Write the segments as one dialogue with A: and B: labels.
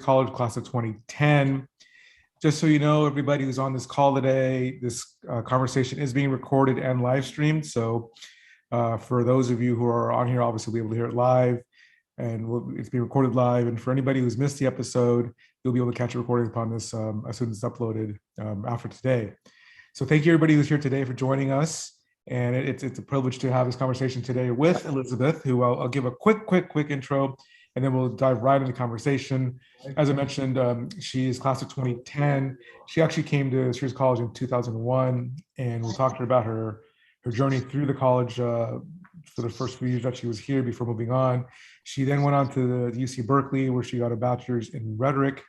A: College class of 2010. Just so you know, everybody who's on this call today, this conversation is being recorded and live streamed. So for those of you who are on here, obviously we'll be able to hear it live, and it's being recorded live. And for anybody who's missed the episode, you'll be able to catch a recording upon this as soon as it's uploaded after today. So thank you everybody who's here today for joining us. And it's a privilege to have this conversation today with Elizabeth, who I'll give a quick intro, and then we'll dive right into the conversation. As I mentioned, she is class of 2010. She actually came to Syracuse College in 2001, and we'll talk to her about her journey through the college for the first few years that she was here before moving on. She then went on to the UC Berkeley, where she got a bachelor's in rhetoric.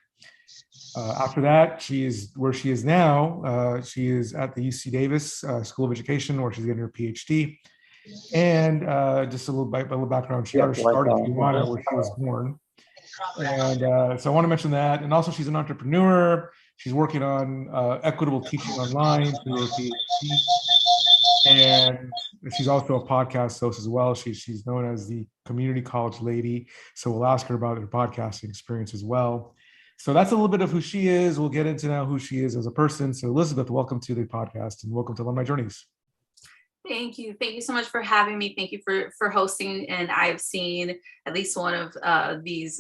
A: After that, she is where she is now. She is at the UC Davis School of Education, where she's getting her PhD. And just a little background, she got her start in Tijuana, where she was born. And so I want to mention that. And also, she's an entrepreneur. She's working on equitable teaching online through her PhD. And she's also a podcast host as well. She's known as the Community College Lady. So we'll ask her about her podcasting experience as well. So that's a little bit of who she is. We'll get into now who she is as a person. So Elizabeth, welcome to the podcast and welcome to Alumni Journeys.
B: Thank you. Thank you so much for having me. Thank you for hosting. And I've seen at least one of these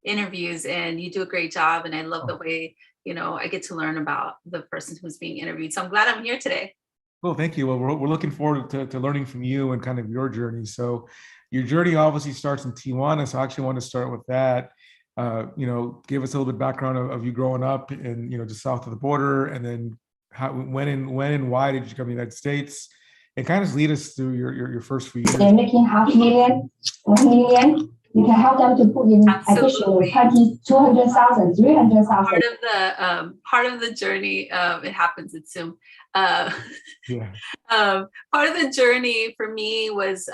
B: interviews, and you do a great job. And I love the way, I get to learn about the person who's being interviewed. So I'm glad I'm here today.
A: Well, thank you. Well, we're looking forward to learning from you and kind of your journey. So your journey obviously starts in Tijuana. So I actually want to start with that. Give us a little bit of background of you growing up and, just south of the border, and then when and why did you come to the United States? And kind of lead us through your first few years.
C: They're making $500,000, $1 million. You can help them to put in additional 200,000, 300,000.
B: Part of the journey, it happens at Zoom. Part of the journey for me was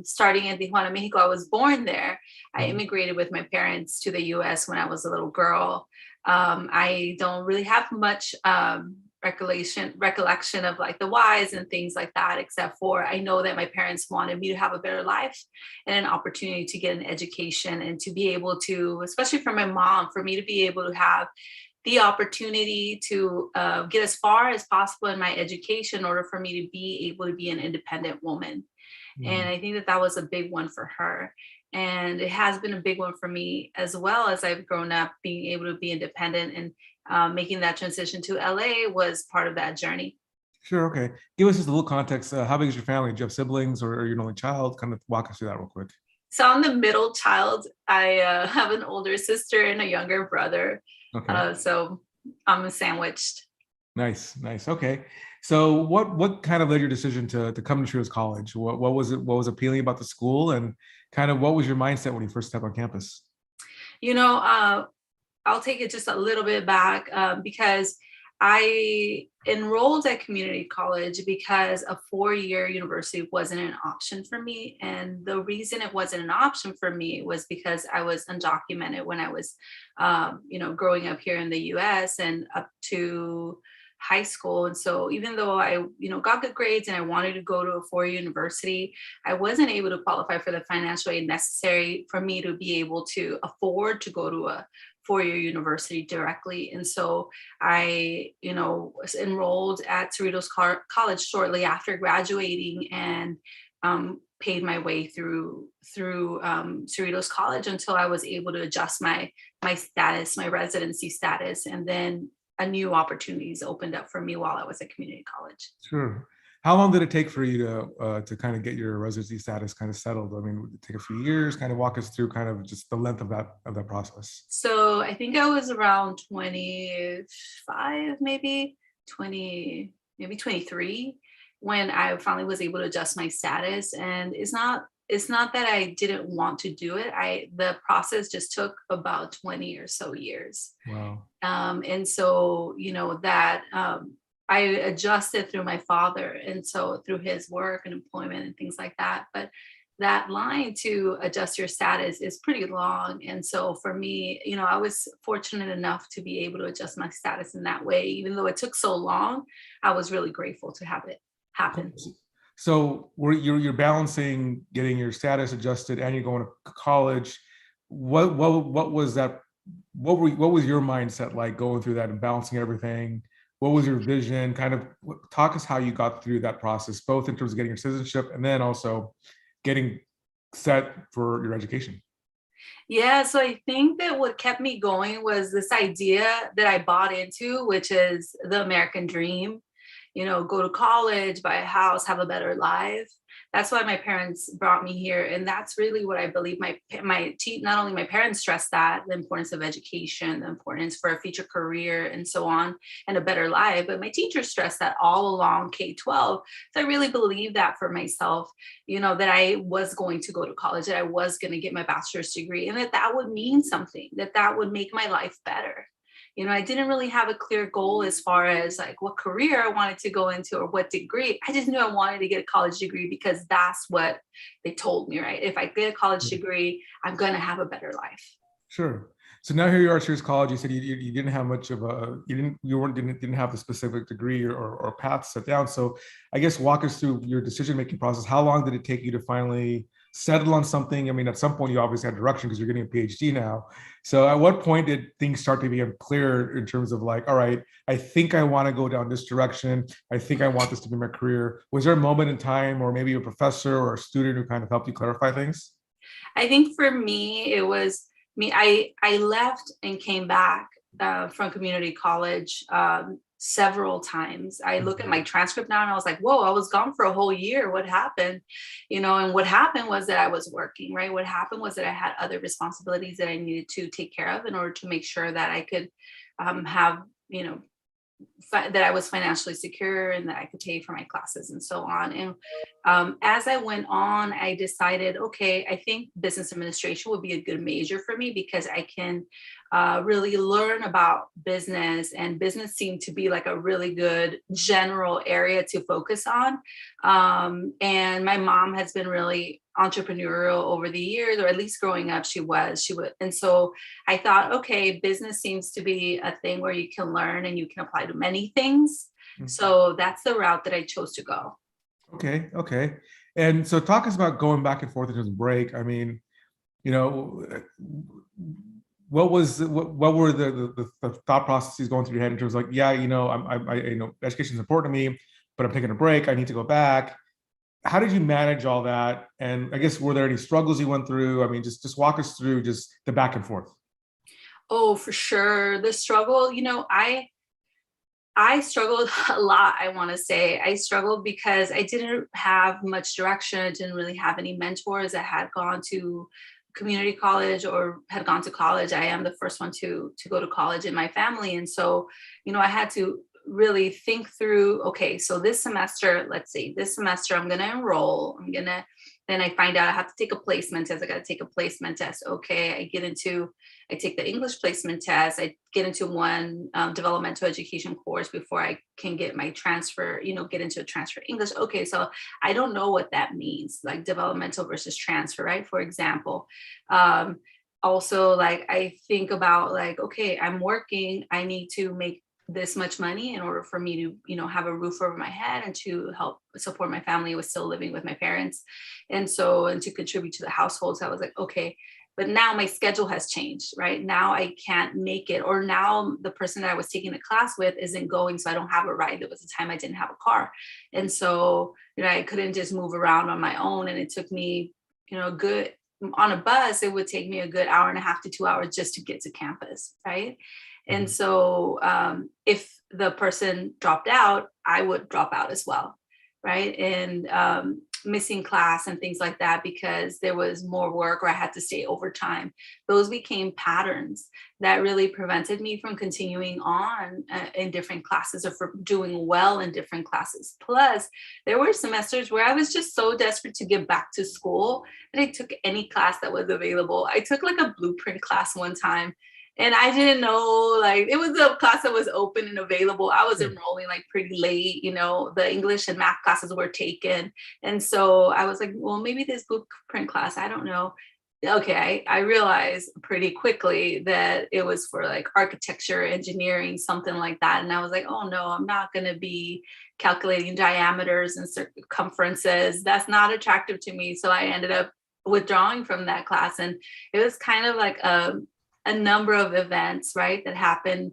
B: starting in Tijuana, Mexico. I was born there. I immigrated with my parents to the U.S. when I was a little girl. I don't really have much recollection of like the whys and things like that, except for I know that my parents wanted me to have a better life and an opportunity to get an education, and to be able to, especially for my mom, for me to be able to have the opportunity to get as far as possible in my education in order for me to be able to be an independent woman. And I think that was a big one for her. And it has been a big one for me as well, as I've grown up being able to be independent, and making that transition to LA was part of that journey.
A: Sure. Okay. Give us just a little context. How big is your family? Do you have siblings, or are you an only child? Kind of walk us through that real quick.
B: So I'm the middle child. I have an older sister and a younger brother. Okay. So I'm sandwiched.
A: Nice. Okay. So what kind of led your decision to come to Syracuse College? What was appealing about the school, and kind of what was your mindset when you first stepped on campus?
B: I'll take it just a little bit back because I enrolled at community college because a 4-year university wasn't an option for me. And the reason it wasn't an option for me was because I was undocumented when I was, growing up here in the US and up to high school. And so even though I, got good grades and I wanted to go to a 4-year university, I wasn't able to qualify for the financial aid necessary for me to be able to afford to go to a 4-year university directly. And so I, was enrolled at Cerritos College shortly after graduating, and paid my way through Cerritos College until I was able to adjust my status, my residency status, and then new opportunities opened up for me while I was at community college.
A: Sure. How long did it take for you to kind of get your residency status kind of settled? I mean, would it take a few years? Kind of walk us through kind of just the length of that process.
B: So I think I was around 25, maybe 23 when I finally was able to adjust my status. And it's not that I didn't want to do it. The process just took about 20 or so years.
A: Wow.
B: And so, I adjusted through my father, and so through his work and employment and things like that. But that line to adjust your status is pretty long. And so for me, I was fortunate enough to be able to adjust my status in that way. Even though it took so long, I was really grateful to have it happen.
A: So you're balancing getting your status adjusted and you're going to college. What was that what was your mindset like going through that and balancing everything? What was your vision? Kind of talk us how you got through that process, both in terms of getting your citizenship and then also getting set for your education.
B: Yeah, so I think that what kept me going was this idea that I bought into, which is the American dream. You know, go to college, buy a house, have a better life. That's why my parents brought me here, and that's really what I believe. Not only my parents stressed that the importance of education, the importance for a future career, and so on, and a better life, but my teachers stressed that all along K-12. So I really believe that for myself. You know, that I was going to go to college, that I was going to get my bachelor's degree, and that would mean something, that would make my life better. You know, I didn't really have a clear goal as far as like what career I wanted to go into or what degree. I just knew I wanted to get a college degree because that's what they told me, right? If I get a college degree, I'm going to have a better life.
A: Sure. So now here you are at Sirius College. You said you didn't have much of a, didn't have the specific degree or path set down. So I guess walk us through your decision-making process. How long did it take you to finally settle on something? I mean, at some point you obviously had direction because you're getting a PhD now. So at what point did things start to become clear in terms of like, all right, I think I want to go down this direction. I think I want this to be my career. Was there a moment in time or maybe a professor or a student who kind of helped you clarify things?
B: I think for me, it was me. I left and came back from community college several times. I look at my transcript now and I was like, whoa, I was gone for a whole year. What happened? You know, and what happened was that I was working, right? What happened was that I had other responsibilities that I needed to take care of in order to make sure that I could have, you know, that I was financially secure and that I could pay for my classes and so on. And as I went on, I decided, okay, I think business administration would be a good major for me because I can really learn about business, and business seemed to be like a really good general area to focus on. And my mom has been really entrepreneurial over the years, or at least growing up, she would. And so I thought, okay, business seems to be a thing where you can learn and you can apply to many things. Mm-hmm. So that's the route that I chose to go.
A: Okay. Okay. And so talk us about going back and forth in terms of break. I mean, you know, what were the thought processes going through your head in terms of like, yeah, you know, I you know, education is important to me, but I'm taking a break. I need to go back. How did you manage all that? And I guess, were there any struggles you went through? I mean, just walk us through just the back and forth.
B: Oh, for sure. The struggle, you know, I struggled a lot, I want to say. I struggled because I didn't have much direction. I didn't really have any mentors that had gone to community college or had gone to college. I am the first one to go to college in my family. And so, you know, I had to really think through, okay, so this semester, let's say this semester I'm going to enroll, then I find out I have to take a placement test. I got to take a placement test. Okay, I take the English placement test. I get into one developmental education course before I can get my transfer, you know, get into a transfer English. Okay, so I don't know what that means, like developmental versus transfer, right? For example. Also, like I think about like, okay, I'm working, I need to make this much money in order for me to, you know, have a roof over my head and to help support my family. I was still living with my parents. And to contribute to the household. So I was like, okay, but now my schedule has changed, right? Now I can't make it, or now the person that I was taking a class with isn't going, so I don't have a ride. There was a time I didn't have a car. And so, you know, I couldn't just move around on my own. And it took me, you know, on a bus, it would take me a good hour and a half to 2 hours just to get to campus, right? And so if the person dropped out, I would drop out as well, right? And missing class and things like that because there was more work or I had to stay overtime. Those became patterns that really prevented me from continuing on in different classes or for doing well in different classes. Plus, there were semesters where I was just so desperate to get back to school that I took any class that was available. I took like a blueprint class one time. And I didn't know, like, it was a class that was open and available. I was enrolling like pretty late, you know, the English and math classes were taken. And so I was like, well, maybe this blueprint class, I don't know. Okay, I realized pretty quickly that it was for like architecture, engineering, something like that. And I was like, oh no, I'm not going to be calculating diameters and circumferences. That's not attractive to me. So I ended up withdrawing from that class. And it was kind of like a number of events, right, that happened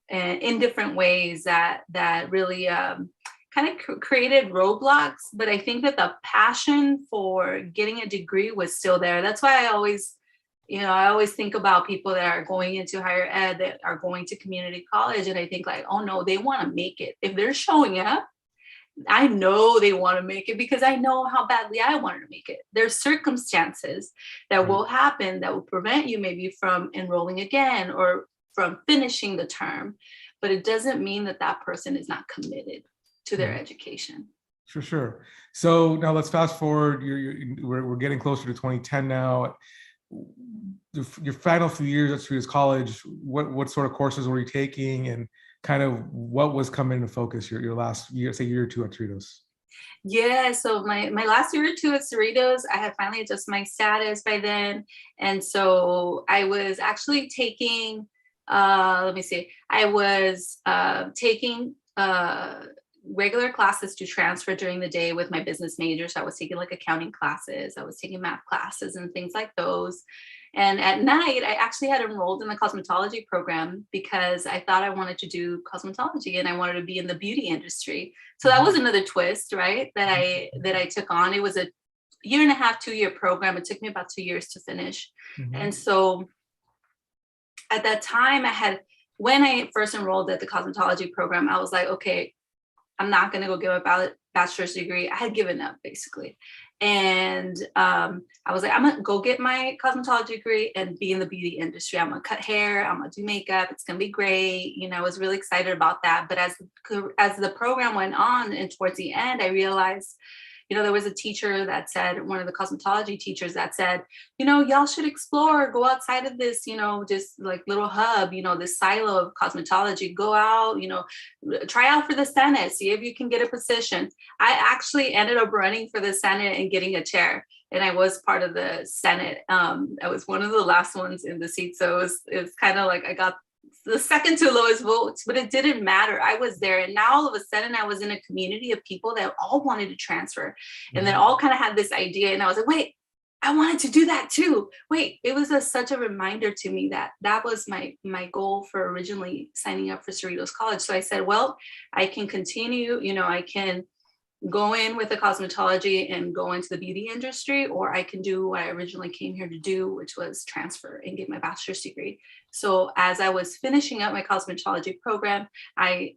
B: in different ways that really kind of created roadblocks. But I think that the passion for getting a degree was still there. That's why I always think about people that are going into higher ed, that are going to community college, and I think like, oh no, they want to make it. If they're showing up, I know they want to make it because I know how badly I wanted to make it. There's circumstances that will happen that will prevent you maybe from enrolling again or from finishing the term, but it doesn't mean that that person is not committed to their education.
A: For sure. So now let's fast forward. We're getting closer to 2010 now. Your final few years at Cerritos College, what sort of courses were you taking, and kind of what was coming into focus your last year, say year or two at Cerritos?
B: Yeah, so my last year or two at Cerritos, I had finally adjusted my status by then. And so I was actually taking, I was taking regular classes to transfer during the day with my business major. So I was taking like accounting classes, I was taking math classes and things like those. And at night, I actually had enrolled in the cosmetology program because I thought I wanted to do cosmetology and I wanted to be in the beauty industry. So that was another twist, right, that I took on. It was a 1.5 to 2 year program. It took me about 2 years to finish. And so at that time, when I first enrolled at the cosmetology program, I was like, okay, I'm not going to go get my bachelor's degree. I had given up basically. And I was like, I'm going to go get my cosmetology degree and be in the beauty industry. I'm going to cut hair. I'm going to do makeup. It's going to be great. I was really excited about that. But as the program went on and towards the end, I realized, there was a teacher that said, one of the cosmetology teachers that said, y'all should explore, go outside of this, just like little hub, this silo of cosmetology, go out, try out for the Senate, see if you can get a position. I actually ended up running for the Senate and getting a chair. And I was part of the Senate. I was one of the last ones in the seat. So it was kind of like I got the second to lowest votes, but it didn't matter. I was there. And now all of a sudden I was in a community of people that all wanted to transfer and then all kind of had this idea. And I was like, wait, I wanted to do that too. Wait, it was such a reminder to me that was my goal for originally signing up for Cerritos College. So I said, well, I can continue, I can go in with the cosmetology and go into the beauty industry, or I can do what I originally came here to do, which was transfer and get my bachelor's degree. So as I was finishing up my cosmetology program, I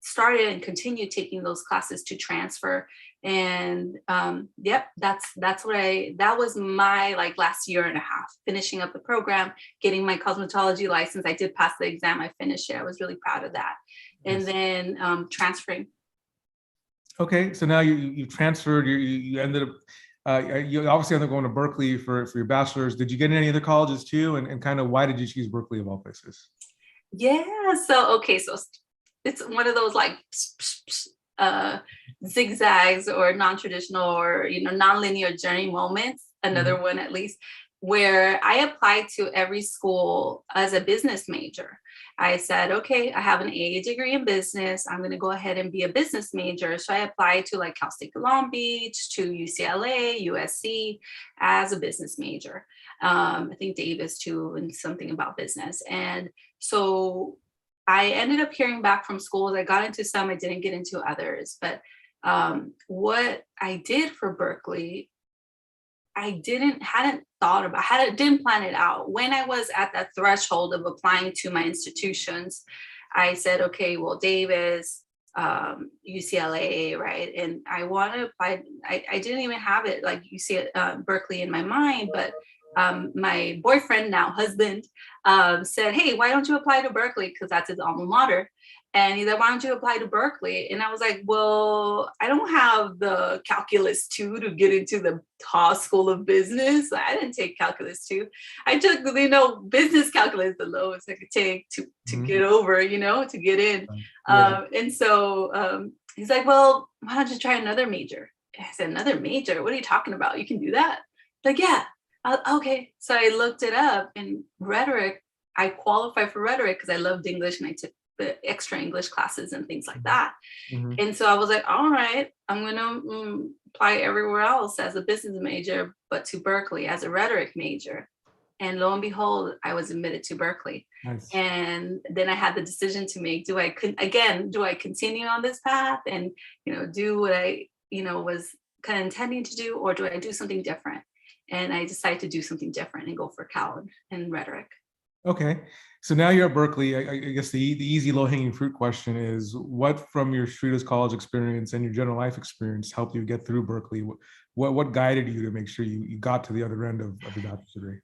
B: started and continued taking those classes to transfer. And that was my last 1.5 years, finishing up the program, getting my cosmetology license. I did pass the exam. I finished it. I was really proud of that. And then transferring.
A: Okay, so now you transferred. You ended up. You obviously ended up going to Berkeley for your bachelor's. Did you get in any other colleges too? And kind of why did you choose Berkeley of all places?
B: Yeah. So it's one of those zigzags or non-traditional or non-linear journey moments. Another one at least, where I applied to every school as a business major. I said, okay, I have an AA degree in business. I'm going to go ahead and be a business major. So I applied to Cal State Long Beach, to UCLA, USC as a business major. I think Davis too, and something about business. And so I ended up hearing back from schools. I got into some, I didn't get into others. But what I did for Berkeley, I didn't plan it out. When I was at that threshold of applying to my institutions, I said, okay, well, Davis, UCLA, right? And I want to apply. I didn't even have it Berkeley in my mind, but my boyfriend, now husband, said, hey, why don't you apply to Berkeley? Because that's his alma mater. And he said, why don't you apply to Berkeley? And I was like, well, I don't have the calculus 2 to get into the Haas School of Business. I didn't take calculus 2. I took, business calculus, the lowest I could take to get over, to get in. And so he's like, well, why don't you try another major? I said, another major? What are you talking about? You can do that? Like, yeah. Okay. So I looked it up, and rhetoric, I qualified for rhetoric because I loved English and I took the extra English classes and things like that. And so I was like, all right, I'm going to apply everywhere else as a business major, but to Berkeley as a rhetoric major. And lo and behold, I was admitted to Berkeley.
A: Nice.
B: And then I had the decision to make, do I continue on this path and, do what I, was kind of intending to do, or do I do something different? And I decided to do something different and go for Cal and rhetoric.
A: Okay. So now you're at Berkeley. I guess the easy low-hanging fruit question is, what from your Cerritos College experience and your general life experience helped you get through Berkeley? What guided you to make sure you got to the other end of your bachelor's degree?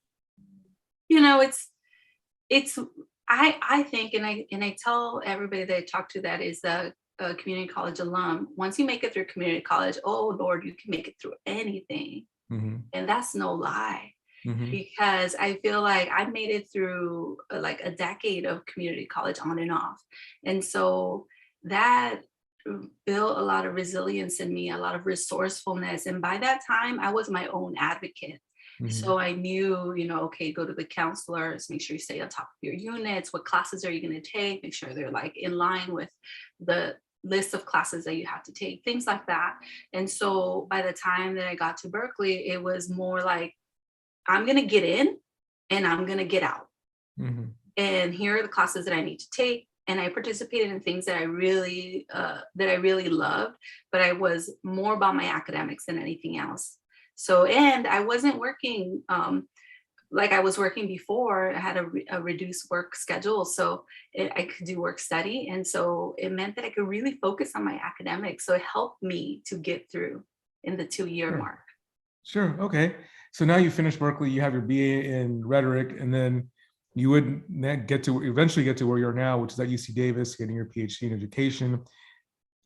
B: I think, and I tell everybody that I talk to that is a community college alum, once you make it through community college, oh Lord, you can make it through anything.
A: Mm-hmm.
B: And that's no lie.
A: Mm-hmm.
B: Because I feel like I made it through like a decade of community college on and off. And so that built a lot of resilience in me, a lot of resourcefulness. And by that time, I was my own advocate. Mm-hmm. So I knew, okay, go to the counselors, make sure you stay on top of your units. What classes are you going to take? Make sure they're like in line with the list of classes that you have to take, things like that. And so by the time that I got to Berkeley, it was more like, I'm going to get in and I'm going to get out. Mm-hmm. And here are the classes that I need to take. And I participated in things that I really loved, but I was more about my academics than anything else. So, and I wasn't working like I was working before. I had a reduced work schedule, so I could do work study. And so it meant that I could really focus on my academics. So it helped me to get through in the 2-year mark.
A: Sure. Okay. So now you finished Berkeley, you have your BA in rhetoric, and then you would eventually get to where you're now, which is at UC Davis, getting your PhD in education.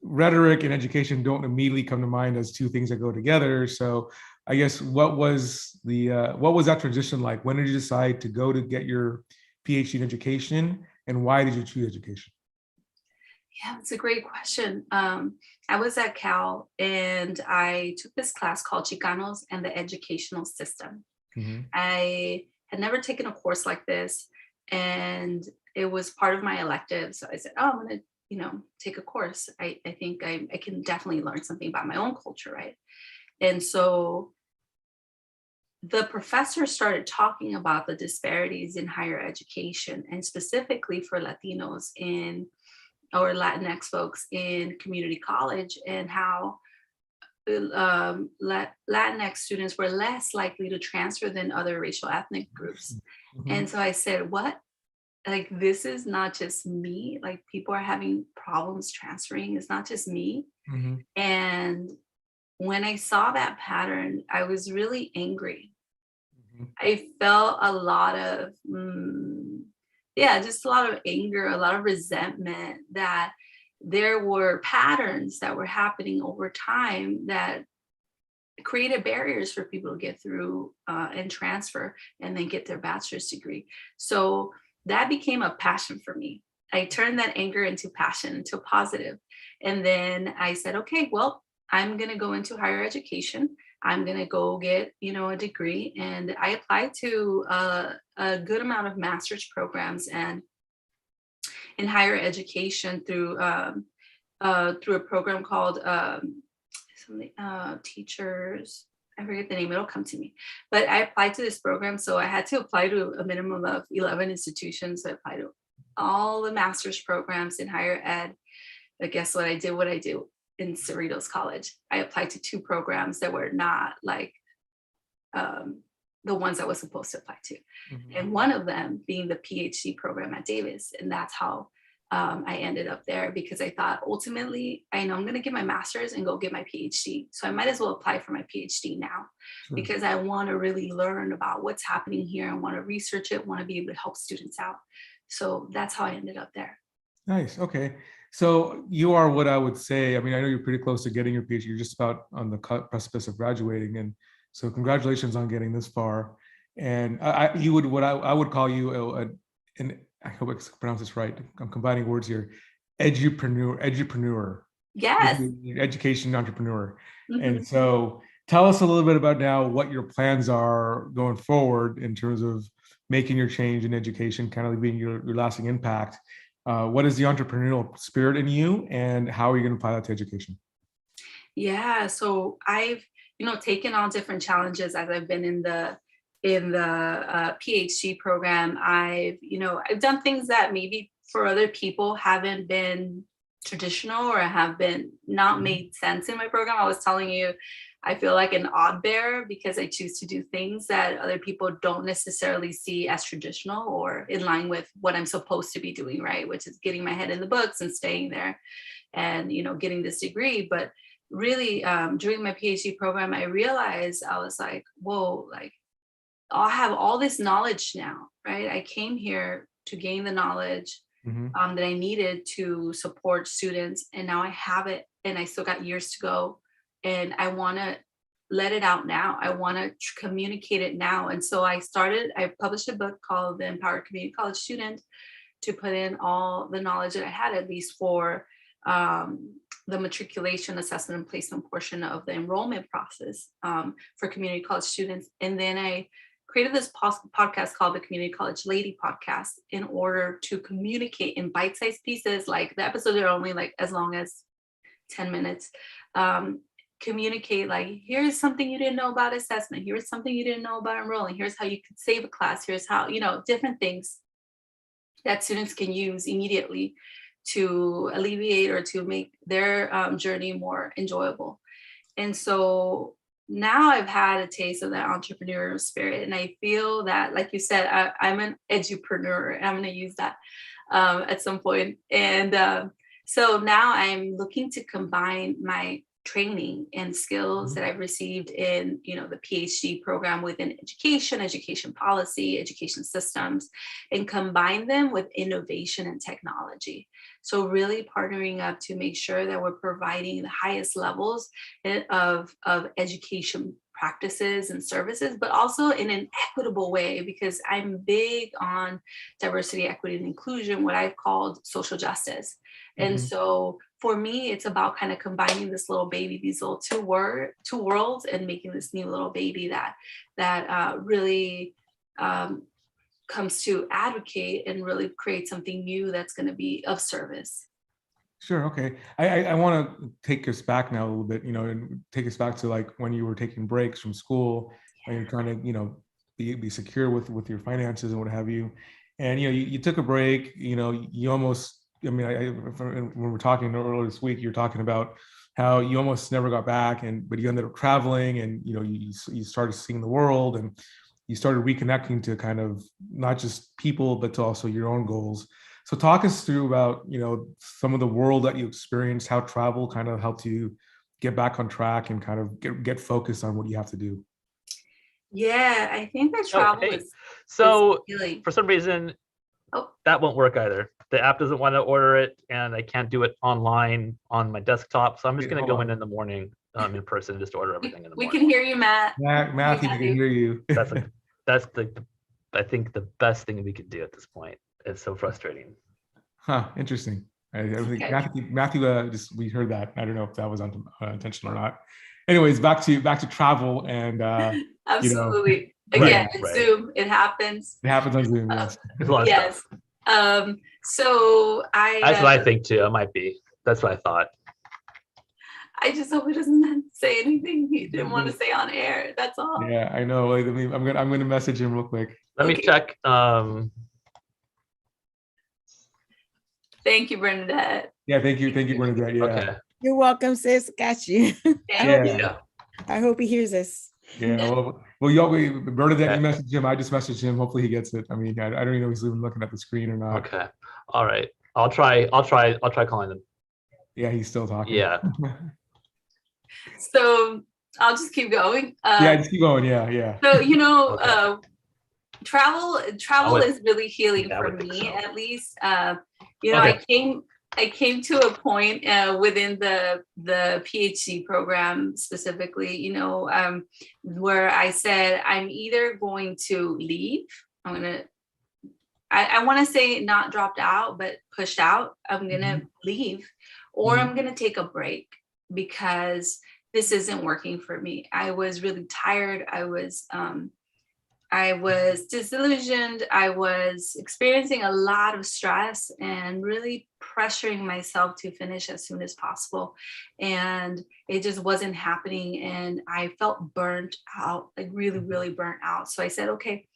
A: Rhetoric and education don't immediately come to mind as two things that go together. So I guess what was that transition like? When did you decide to go to get your PhD in education, and why did you choose education?
B: Yeah, that's a great question. I was at Cal and I took this class called Chicanos and the Educational System. Mm-hmm. I had never taken a course like this, and it was part of my elective. So I said, oh, I'm going to, take a course. I think I can definitely learn something about my own culture, right? And so the professor started talking about the disparities in higher education, and specifically for Latinos or Latinx folks in community college, and how Latinx students were less likely to transfer than other racial ethnic groups. Mm-hmm. And so I said, what? Like, this is not just me. Like, people are having problems transferring. It's not just me. Mm-hmm. And when I saw that pattern, I was really angry. Mm-hmm. I felt a lot of just a lot of anger, a lot of resentment that there were patterns that were happening over time that created barriers for people to get through and transfer and then get their bachelor's degree. So that became a passion for me. I turned that anger into passion, into positive. And then I said, okay, well, I'm going to go into higher education. I'm going to go get, a degree. And I applied to a good amount of master's programs and in higher education through a program called Teachers. I forget the name, it'll come to me. But I applied to this program. So I had to apply to a minimum of 11 institutions. So I applied to all the master's programs in higher ed. But guess what? I did in Cerritos College. I applied to 2 programs that were not like the ones I was supposed to apply to. Mm-hmm. And one of them being the PhD program at Davis. And that's how I ended up there, because I thought ultimately, I know I'm going to get my master's and go get my PhD. So I might as well apply for my PhD now. Sure. Because I want to really learn about what's happening here. I want to research it, want to be able to help students out. So that's how I ended up there.
A: Nice. Okay. So you are what I would say, I mean, I know you're pretty close to getting your PhD. You're just about on the precipice of graduating. And so congratulations on getting this far. And I would call you an I hope I pronounce this right. I'm combining words here. Edupreneur.
B: Yes.
A: Education entrepreneur. Mm-hmm. And so tell us a little bit about now what your plans are going forward in terms of making your change in education, kind of being your lasting impact. What is the entrepreneurial spirit in you, and how are you going to apply that to education?
B: Yeah, so I've, taken on different challenges as I've been in the in the PhD program, I've done things that maybe for other people haven't been traditional or have been not made sense in my program. I was telling you, I feel like an odd bear because I choose to do things that other people don't necessarily see as traditional or in line with what I'm supposed to be doing, right? Which is getting my head in the books and staying there and, getting this degree. But really, during my PhD program, I realized I was like, whoa, like I'll have all this knowledge now, right? I came here to gain the knowledge that I needed to support students. And now I have it and I still got years to go. And I want to let it out now. I want to communicate it now. And so I published a book called The Empowered Community College Student to put in all the knowledge that I had, at least for the matriculation, assessment, and placement portion of the enrollment process for community college students. And then I created this podcast called the Community College Lady Podcast in order to communicate in bite-sized pieces. Like the episodes are only like as long as 10 minutes. Communicate like, here's something you didn't know about assessment. Here's something you didn't know about enrolling. Here's how you could save a class. Here's how, different things that students can use immediately to alleviate or to make their journey more enjoyable. And so now I've had a taste of that entrepreneurial spirit. And I feel that, like you said, I'm an edupreneur. I'm going to use that at some point. And so now I'm looking to combine my training and skills that I've received in, the PhD program within education policy, education systems, and combine them with innovation and technology. So really partnering up to make sure that we're providing the highest levels of education practices and services, but also in an equitable way, because I'm big on diversity, equity, and inclusion, what I've called social justice. And so for me, it's about kind of combining this little baby, these little two worlds, and making this new little baby that really comes to advocate and really create something new that's going to be of service.
A: Sure. Okay. I want to take us back now a little bit, and take us back to like when you were taking breaks from school and you're trying to, be secure with your finances and what have you. And, you took a break, you almost, when we were talking earlier this week, you're talking about how you almost never got back, but you ended up traveling, and you started seeing the world, and you started reconnecting to kind of not just people, but to also your own goals. So talk us through about some of the world that you experienced, how travel kind of helped you get back on track and kind of get focused on what you have to do.
B: Yeah, I think that travel is
D: healing. For some reason, that won't work either. The app doesn't want to order it, and I can't do it online on my desktop. So I'm just going to go in the morning in person, just order everything in the morning.
B: We can hear you, Matt.
A: Matthew, we can hear you.
D: That's I think the best thing we could do at this point. It's so frustrating.
A: Huh? Interesting. I think Matthew. We heard that. I don't know if that was intentional or not. Anyways, back to travel and.
B: Absolutely. Again, it's Zoom. It happens.
A: It happens on Zoom. Yes.
B: Yes. So
D: that's what I think too. It might be. That's what I thought.
B: I just hope he doesn't say anything he didn't want to say on air. That's all.
A: Yeah, I know. Like, I'm gonna message him real quick.
D: Let me check.
B: Thank you, Bernadette.
A: Yeah, thank you, Bernadette. Yeah.
D: Okay.
E: You're welcome, sis. Got you.
A: Yeah.
E: I hope he hears us.
A: Yeah. Well, Bernadette, you messaged him. I just messaged him. Hopefully he gets it. I mean, I don't even know if he's even looking at the screen or not.
D: Okay. All right. I'll try calling him.
A: Yeah, he's still talking.
D: Yeah.
B: So I'll just keep going.
A: Just keep going. Yeah.
B: So travel is really healing for me, at least. I came to a point within the PhD program specifically, where I said I'm either going to leave. I want to say not dropped out, but pushed out. I'm gonna leave, or I'm gonna take a break because this isn't working for me. I was really tired. I I was disillusioned. I was experiencing a lot of stress and really pressuring myself to finish as soon as possible. And it just wasn't happening. And I felt burnt out, like really, really burnt out. So I said, okay,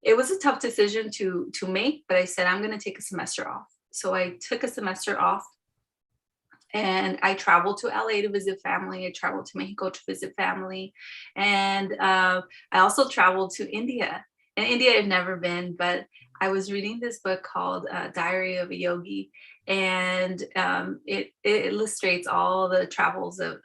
B: it was a tough decision to make, but I said, I'm going to take a semester off. So I took a semester off. And I traveled to LA to visit family. I traveled to Mexico to visit family. And I also traveled to India. And India I've never been, but I was reading this book called Diary of a Yogi. And it illustrates all the travels of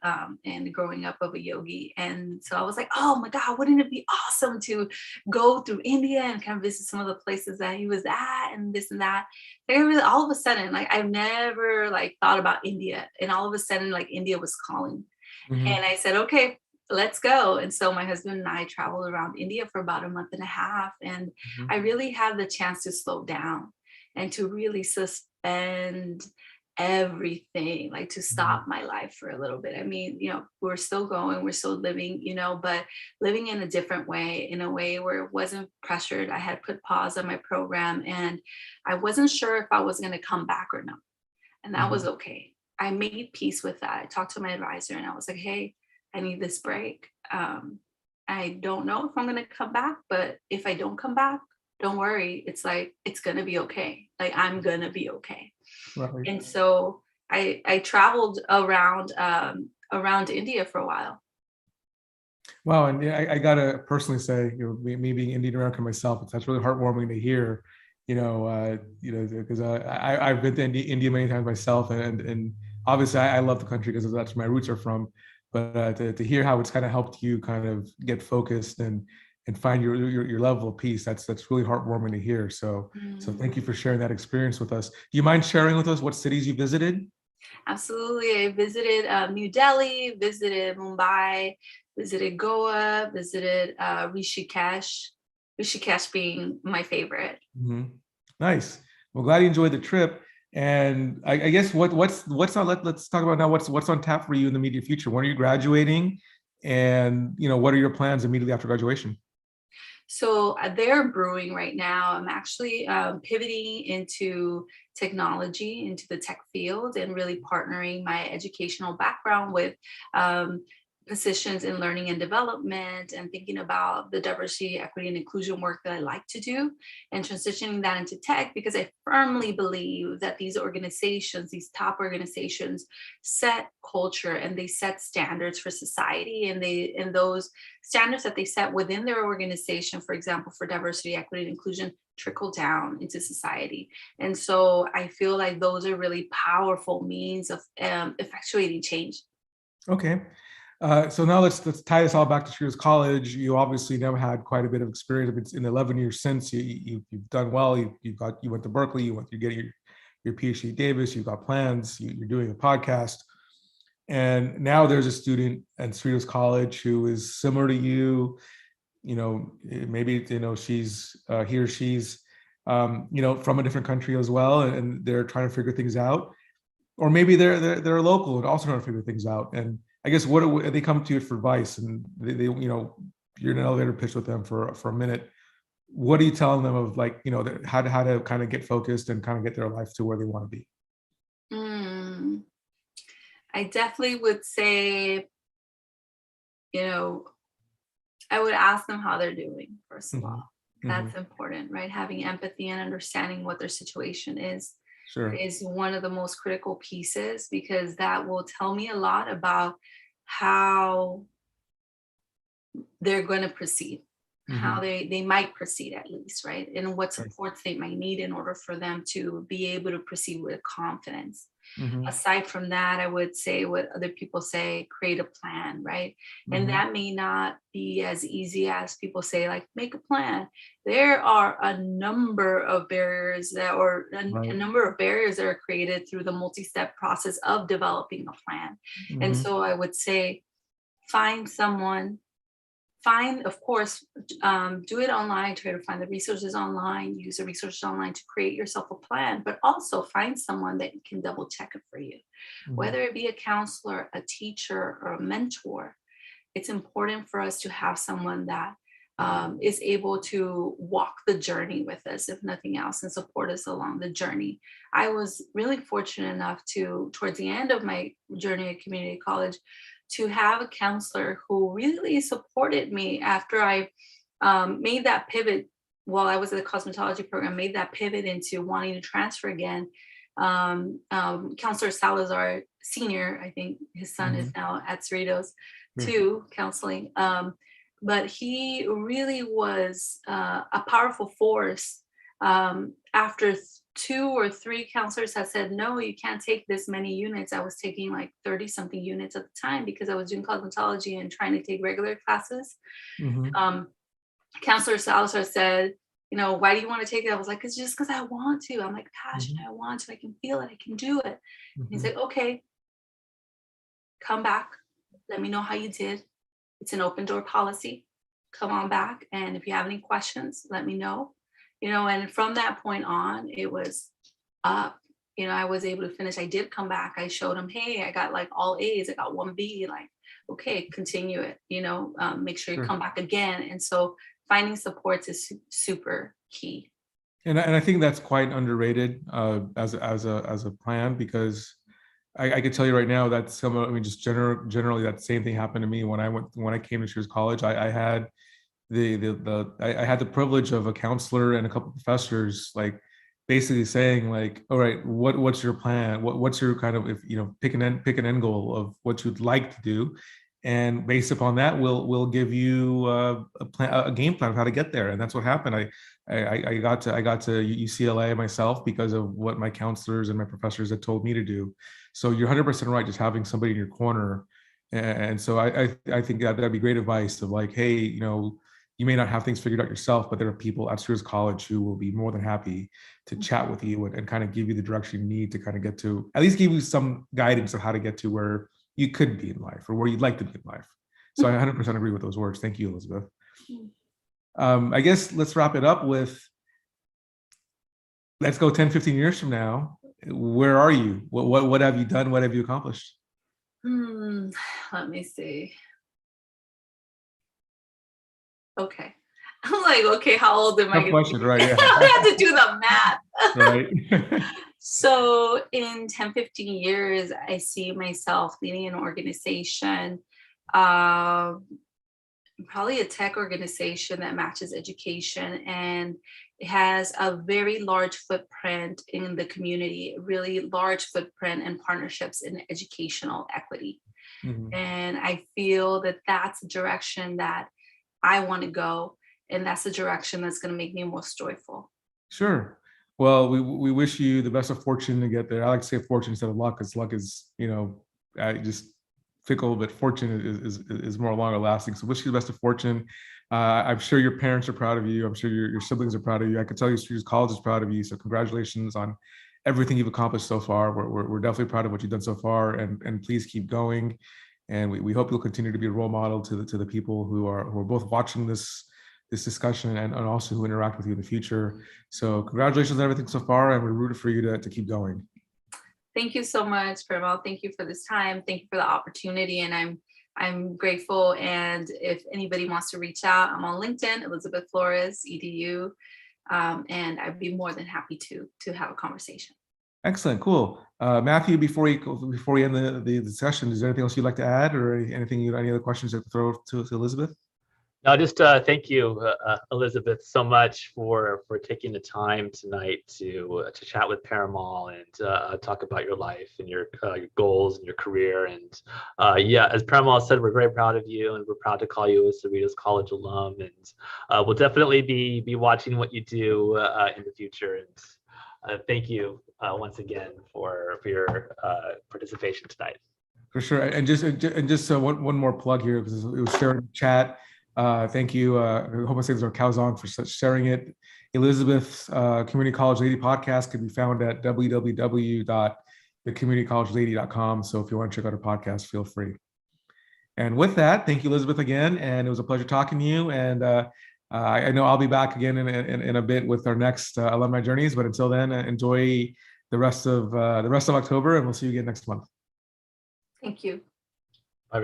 B: and growing up of a yogi. And so I was like, oh my God, wouldn't it be awesome to go through India and kind of visit some of the places that he was at and this and that. Like really, all of a sudden, like I've never like thought about India. And all of a sudden, like India was calling.
A: Mhm.
B: And I said, okay, let's go. And so my husband and I traveled around India for about a month and a half. And I really had the chance to slow down and to really suspend everything, like to stop my life for a little bit. I mean, you know, we're still going, we're still living, you know, but living in a different way, in a way where it wasn't pressured. I had put pause on my program and I wasn't sure if I was going to come back or not. And that was okay. I made peace with that. I talked to my advisor and I was like, hey, I need this break. I don't know if I'm going to come back, but if I don't come back, don't worry. It's like, it's going to be okay. Like, I'm going to be okay.
A: Right.
B: And so I traveled around India for a while.
A: Wow. And yeah, I gotta personally say, you know, me being Indian American myself, that's really heartwarming to hear, because I've been to India many times myself. And obviously I love the country because that's where my roots are from. But to hear how it's kind of helped you kind of get focused and find your level of peace, that's really heartwarming to hear. So thank you for sharing that experience with us. Do you mind sharing with us what cities you visited?
B: Absolutely. I visited New Delhi, visited Mumbai, visited Goa, visited Rishikesh being my favorite.
A: Nice. Well, glad you enjoyed the trip. And I guess what's on, let's talk about now what's on tap for you in the immediate future. When are you graduating? And what are your plans immediately after graduation?
B: So they're brewing right now. I'm actually pivoting into technology, into the tech field, and really partnering my educational background with positions in learning and development, and thinking about the diversity, equity, and inclusion work that I like to do, and transitioning that into tech, because I firmly believe that these organizations, these top organizations, set culture and they set standards for society, and those standards that they set within their organization, for example, for diversity, equity, and inclusion, trickle down into society. And so I feel like those are really powerful means of effectuating change.
A: Okay. So now let's tie this all back to Shrews College. You obviously now had quite a bit of experience. It's in 11 years since you've done well. You went to Berkeley. You get your PhD at Davis. You've got plans. You're doing a podcast, and now there's a student at Shrews College who is similar to you. Maybe she's he or she's from a different country as well, and they're trying to figure things out, or maybe they're local and also trying to figure things out. And I guess what they come to you for advice, and they you're in an elevator pitch with them for a minute. What are you telling them of how to kind of get focused and kind of get their life to where they want to be?
B: I definitely would say, I would ask them how they're doing, first of all. That's important, right? Having empathy and understanding what their situation is.
A: Sure.
B: Is one of the most critical pieces, because that will tell me a lot about how they're going to proceed, how they might proceed, at least, right? And what supports they might need in order for them to be able to proceed with confidence. Aside from that, I would say what other people say, create a plan, right? And that may not be as easy as people say, like, make a plan. There are a number of barriers that are created through the multi-step process of developing a plan. And so I would say, of course, do it online, try to find the resources online, use the resources online to create yourself a plan, but also find someone that can double check it for you, whether it be a counselor, a teacher, or a mentor. It's important for us to have someone that is able to walk the journey with us, if nothing else, and support us along the journey. I was really fortunate enough to, towards the end of my journey at community college, to have a counselor who really supported me after I made that pivot while I was at the cosmetology program, made that pivot into wanting to transfer again. Counselor Salazar Sr., I think his son is now at Cerritos, to counseling. But he really was a powerful force. After 2 or 3 counselors had said, no, you can't take this many units. I was taking like 30 something units at the time because I was doing cosmetology and trying to take regular classes. Counselor Salazar said, why do you want to take it? I was like, it's just because I want to. I'm like passionate. I want to. I can feel it. I can do it. He's like, okay, come back. Let me know how you did. It's an open door policy. Come on back. And if you have any questions, let me know. And from that point on, it was up. I was able to finish. I did come back. I showed him, hey, I got like all A's. I got 1 B. Like, okay, continue it. Make sure you come back again. And so finding supports is super key.
A: And I think that's quite underrated as a plan, because I can tell you right now that generally that same thing happened to me when I came to Shears College. I had I had the privilege of a counselor and a couple of professors like basically saying like, all right, what's your plan? What's your kind of, if pick an end goal of what you'd like to do, and based upon that, we'll give you a game plan of how to get there. And that's what happened. I got to UCLA myself because of what my counselors and my professors had told me to do. So you're 100% right, just having somebody in your corner. And so I think that'd be great advice of like, hey, you may not have things figured out yourself, but there are people at Shears College who will be more than happy to chat with you and kind of give you the direction you need to kind of get to, at least give you some guidance of how to get to where you could be in life or where you'd like to be in life. So I 100% agree with those words. Thank you, Elizabeth. I guess let's wrap it up with, let's go 10, 15 years from now. Where are you? What have you done? What have you accomplished?
B: Let me see. Okay. I'm like, okay, how old am I?
A: Tough question, right? Yeah.
B: I had to do the math.
A: Right.
B: So in 10, 15 years, I see myself leading an organization, probably a tech organization that matches education, and it has a very large footprint in the community, really large footprint and partnerships in educational equity. And I feel that that's a direction that I want to go, and that's the direction that's going to make me most joyful. Sure.
A: Well, we wish you the best of fortune to get there. I like to say fortune instead of luck, because luck is, just fickle, but fortune is more longer lasting. So wish you the best of fortune. I'm sure your parents are proud of you. I'm sure your siblings are proud of you. I can tell you Shears College is proud of you. So congratulations on everything you've accomplished so far. We're definitely proud of what you've done so far, and please keep going. And we hope you'll continue to be a role model to the people who are both watching this discussion and also who interact with you in the future. So congratulations on everything so far, and we're rooting for you to keep going. Thank you so much, Parimal. Thank you for this time. Thank you for the opportunity, and I'm grateful. And if anybody wants to reach out, I'm on LinkedIn, Elizabeth Flores, EDU, and I'd be more than happy to have a conversation. Excellent, cool. Matthew, before we end the discussion, is there anything else you'd like to add, or any other questions to throw to Elizabeth?
D: No, just thank you, Elizabeth, so much for taking the time tonight to chat with Parimal and talk about your life and your goals and your career. And yeah, as Parimal said, we're very proud of you, and we're proud to call you a Cerritos College alum. And we'll definitely be watching what you do in the future. And thank you once again for your participation tonight. For sure. And just one more plug here, because it was shared in the chat. Thank you, Homo Sapiens or Calzon, for sharing it. Elizabeth's Community College Lady podcast can be found at www.thecommunitycollegelady.com. So if you want to check out her podcast, feel free. And with that, thank you, Elizabeth, again. And it was a pleasure talking to you. And I know I'll be back again in a bit with our next alumni journeys. But until then, enjoy the rest of October, and we'll see you again next month. Thank you.